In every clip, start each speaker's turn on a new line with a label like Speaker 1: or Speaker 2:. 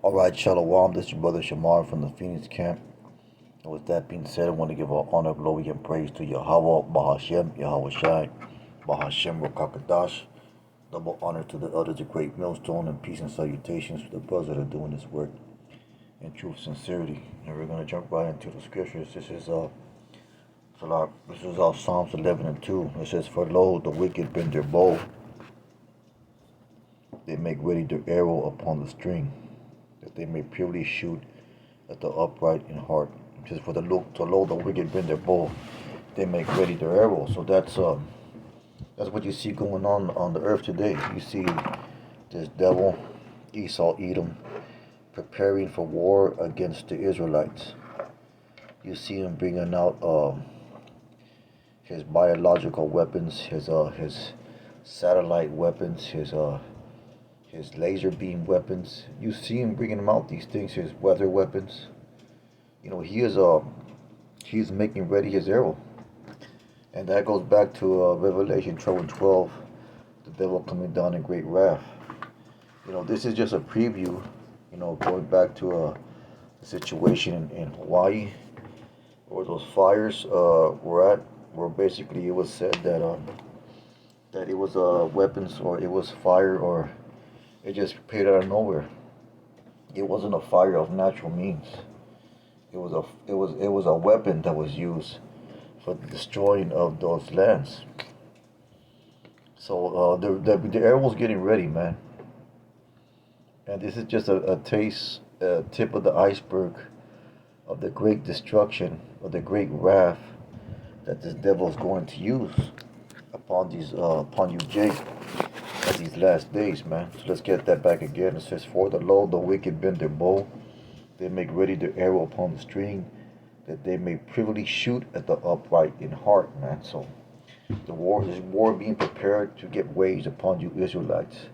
Speaker 1: Alright, Shalom, this is your brother Shamar from the Phoenix camp. And with that being said, I want to give all honor, glory, and praise to Yahweh, Bahashem, Yahweh Shai, Bahashem, Rokakadash. Double honor to the elders of Great Millstone, and peace and salutations to the brothers that are doing this work in true sincerity. And we're going to jump right into the scriptures. This is Psalms 11 and 2. It says, "For lo, the wicked bend their bow, they make ready their arrow upon the string, that they may purely shoot at the upright in heart." It says, "For the lo, the wicked bend their bow, they make ready their arrow." So that's what you see going on the earth today. You see this devil, Esau, Edom, preparing for war against the Israelites. You see him bringing out his biological weapons, his satellite weapons, his laser beam weapons. You see him bringing them out, these things, his weather weapons. You know, he's making ready his arrow. And that goes back to Revelation 12, the devil coming down in great wrath. You know, this is just a preview, you know, going back to the situation in Hawaii, where those fires were at, where basically it was said that it was weapons, or it was fire, or it just appeared out of nowhere. It wasn't a fire of natural means. It was a weapon that was used for the destroying of those lands. So the arrow's getting ready, man. And this is just a taste, tip of the iceberg of the great destruction, of the great wrath that this devil is going to use upon upon you, Jake, at these last days, man. So let's get that back again. It says, "For the lo, the wicked bend their bow, they make ready their arrow upon the string, that they may privily shoot at the upright in heart," man. So the war is being prepared to get waged upon you Israelites,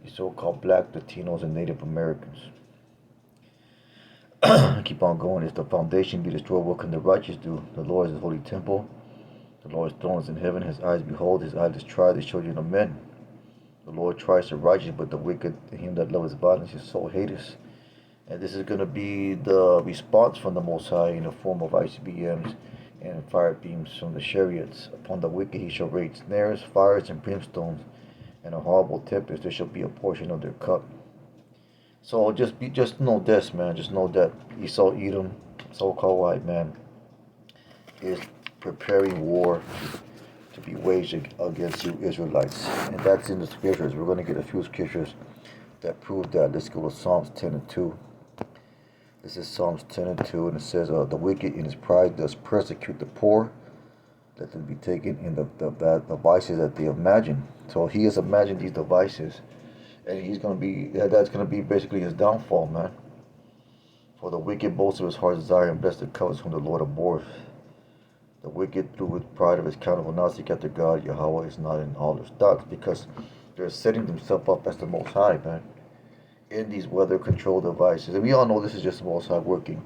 Speaker 1: you so-called black, Latinos, and Native Americans. Keep on going. "If the foundation be destroyed, what can the righteous do? The Lord is the holy temple. The Lord's throne is in heaven. His eyes behold, his eyes try the children of men. The Lord tries the righteous, but the wicked, him that loveth violence, his soul hateth." And this is going to be the response from the Most High in the form of ICBMs and fire beams from the chariots. "Upon the wicked he shall rain snares, fires, and brimstones, and a horrible tempest. There shall be a portion of their cup." So just know this, man. Just know that Esau, Edom, so-called white man, is preparing war to be waged against you Israelites. And that's in the scriptures. We're going to get a few scriptures that prove that. Let's go to Psalms 10 and 2. This is Psalms 10 and 2, and it says, "The wicked in his pride does persecute the poor. Let them be taken in the devices that they imagine." So he has imagined these devices, and that's going to be basically his downfall, man. "For the wicked boasts of his heart's desire, and blessed comes whom the Lord abhorreth. The wicked, through with pride of his countenance, will not seek after God. Yahweh is not in all their thoughts," because they're setting themselves up as the Most High, man, in these weather control devices. And we all know this is just the Most High working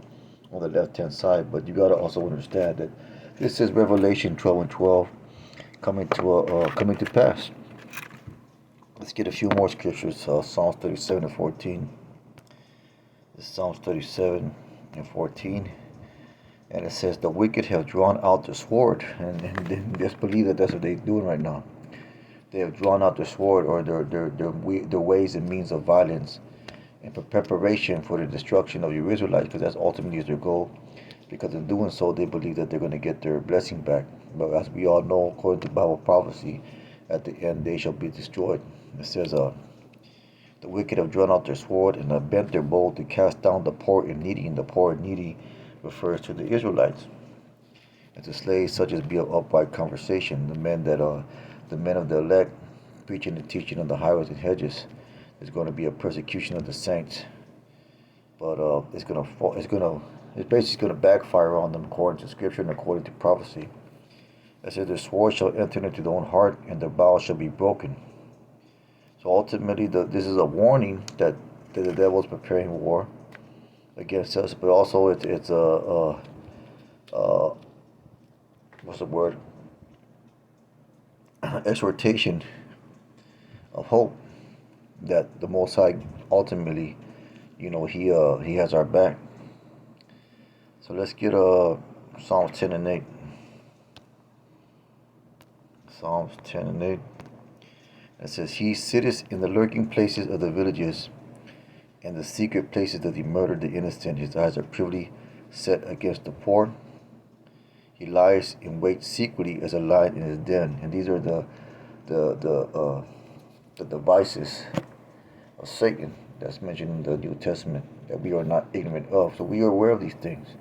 Speaker 1: on the left-hand side, but you got to also understand that this is Revelation 12 and 12 coming to pass. Let's get a few more scriptures. Psalms 37 and 14. This is Psalms 37 and 14. And it says, "The wicked have drawn out the sword." And just believe that that's what they're doing right now. They have drawn out the sword, or their ways and means of violence, and for preparation for the destruction of the Israelites, because that's ultimately their goal. Because in doing so, they believe that they're going to get their blessing back. But as we all know, according to Bible prophecy, at the end they shall be destroyed. It says, "The wicked have drawn out their sword, and have bent their bow to cast down the poor and needy." And the poor and needy refers to the Israelites, and to slay such as be of upright conversation. The men of the elect, preaching and teaching on the highways and hedges. There's going to be a persecution of the saints, but it's basically going to backfire on them according to Scripture and according to prophecy. It says, "Their sword shall enter into their own heart, and their bowels shall be broken." So ultimately, this is a warning that the devil is preparing war against us, but also it's what's the word? Exhortation of hope that the Most High ultimately, he has our back. So let's get Psalms 10 and 8. Psalms 10 and 8. It says, He sitteth in the lurking places of the villages, and the secret places that he murdered the innocent. His eyes are privily set against the poor. He lies in wait secretly as a lion in his den. And these are the devices of Satan that's mentioned in the New Testament that we are not ignorant of. So we are aware of these things.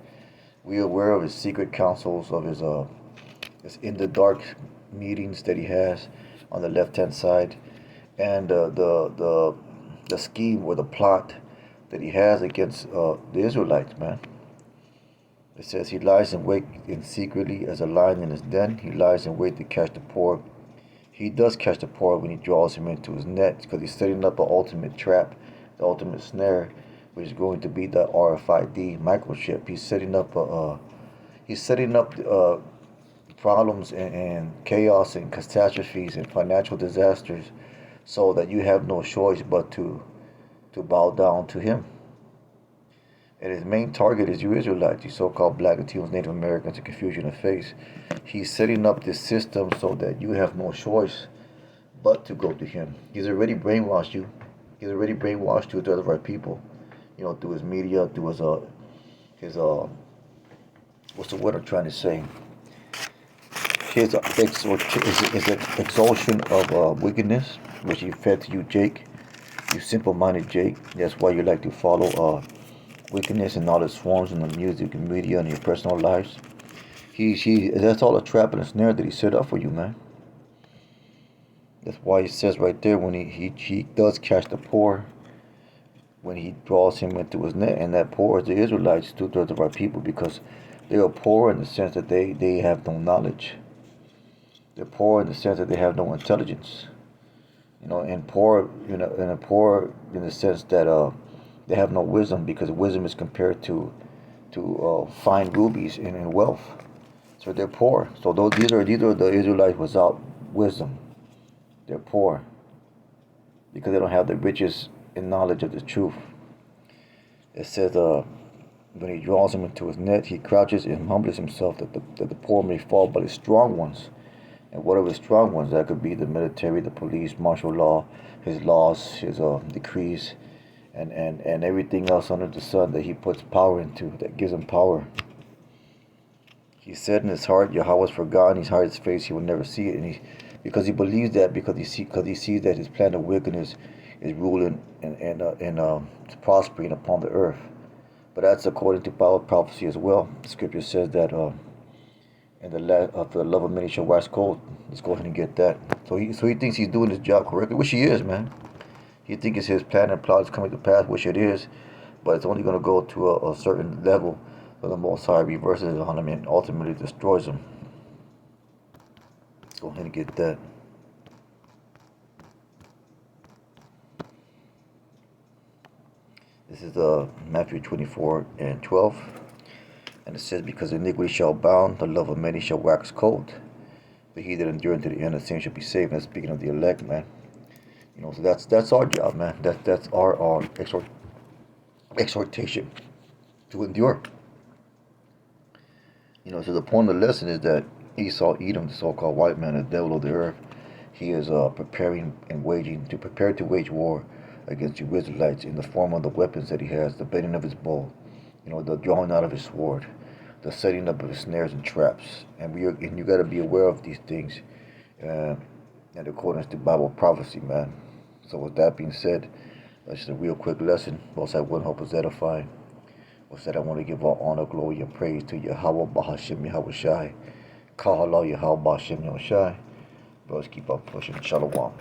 Speaker 1: We are aware of his secret counsels, of his in the dark meetings that he has on the left hand side, and the scheme or the plot that he has against the Israelites, man. It says he lies in wait in secretly as a lion in his den. He lies in wait to catch the poor. He does catch the poor when he draws him into his net, because he's setting up an ultimate trap, the ultimate snare, which is going to be the RFID microchip. He's setting up problems and chaos and catastrophes and financial disasters, so that you have no choice but to bow down to him. And his main target is you Israelites, you so-called Black Latinos, Native Americans, and confusion of faith. He's setting up this system so that you have no choice but to go to him. He's already brainwashed you. He's already brainwashed two-thirds of our people. Through his media, through his what's the word I'm trying to say? His exaltation of wickedness, which he fed to you, Jake. You simple-minded Jake. That's why you like to follow wickedness and all its forms in the music and media and your personal lives. That's all a trap and a snare that he set up for you, man. That's why he says right there, when he does catch the poor, when he draws him into his net, and that poor is the Israelites, two-thirds of our people, because they are poor in the sense that they have no knowledge. They're poor in the sense that they have no intelligence. And poor, and poor in the sense that they have no wisdom, because wisdom is compared to fine rubies in wealth. So they're poor. So these are the Israelites without wisdom. They're poor because they don't have the riches and knowledge of the truth. It says, when he draws him into his net, he crouches and humbles himself, that the poor may fall by the strong ones. And what are the strong ones? That could be the military, the police, martial law, his laws, his decrees, and everything else under the sun that he puts power into, that gives him power. He said in his heart, Yahweh was forgotten. He's hid his face; he will never see it. Because he believes that, because he sees that his plan of wickedness is ruling and prospering upon the earth. But that's according to Bible prophecy as well. The scripture says that and the love of many shall wax cold. Let's go ahead and get that. So he thinks he's doing his job correctly, which he is, man. He thinks his plan and plot is coming to pass, which it is, but it's only going to go to a certain level, but the Most High reverses it on him and ultimately destroys him. Let's go ahead and get that. This is Matthew 24 and 12. And it says, because iniquity shall abound, the love of many shall wax cold. But he that endure unto the end, the same shall be saved. And that's speaking of the elect, man. So that's our job, man. That's our exhortation to endure. So the point of the lesson is that Esau, Edom, the so-called white man, the devil of the earth, he is preparing and prepare to wage war against you Israelites in the form of the weapons that he has, the bending of his bow, the drawing out of his sword, the setting up of his snares and traps. And you got to be aware of these things, in accordance to Bible prophecy, man. So with that being said, that's just a real quick lesson. Most I wouldn't hope is edifying. With that, I want to give all honor, glory, and praise to Yahweh Bahashim Yahweh Shai. Kahala Yahweh Bahashim Yahweh Shai. Brothers, keep on pushing. Shalom.